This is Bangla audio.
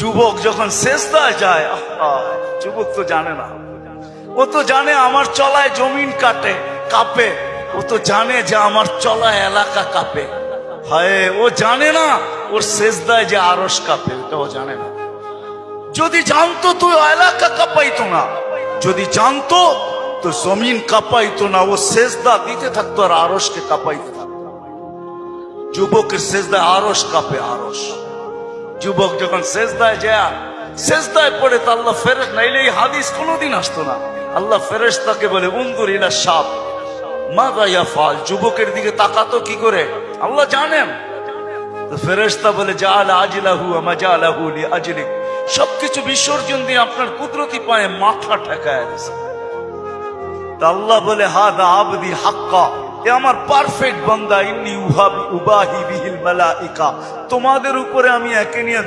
যুবক যখন সেজদায় যায়, যুবক তো জানে না, ও তো জানে আমার চলায় জমিন কাঁপে, ও তো জানে যে আমার চলায় এলাকা কাঁপে। হায়, ও জানে না ওর সেজদায় যে আরশ কাঁপে, এটা ও জানে না। যদি জানতো তো এলাকা কাঁপাইতো না, যদি জানতো তো জমিন কাঁপাইতো না, ও সেজদা দিতে থাকতো আর আরশকে কাঁপাইতে থাকতো। যুবকের সেজদায় আরশ কাঁপে, আরশ। যুবক যখন সেজদায় যায়, সেজদায় পড়ে তো আল্লাহ ফেরেশ, নাইলে এই হাদিস কোনোদিন আসতো না। আল্লাহ ফেরেশতাকে বলে উনজুর ইলা শাব মাযা ইয়াফআল, যুবকের দিকে তাকাতো কি করে আল্লাহ জানেন। তো ফেরেশতা বলে জাআলা আজলাহু ওয়া মাজালাহু লিআজলিক, সবকিছু বিসর্জন দিয়ে আপনার কুদরতি পায়ে মাথা ঠেকায় দিয়েছে। তা আল্লাহ বলে হাদা আবদি হাক্কা, এ আমার পারফেক্ট বান্দা, ইন্নী উবাহি বিহিল মালাইকা, তোমাদের উপরে আমি একে নিয়ে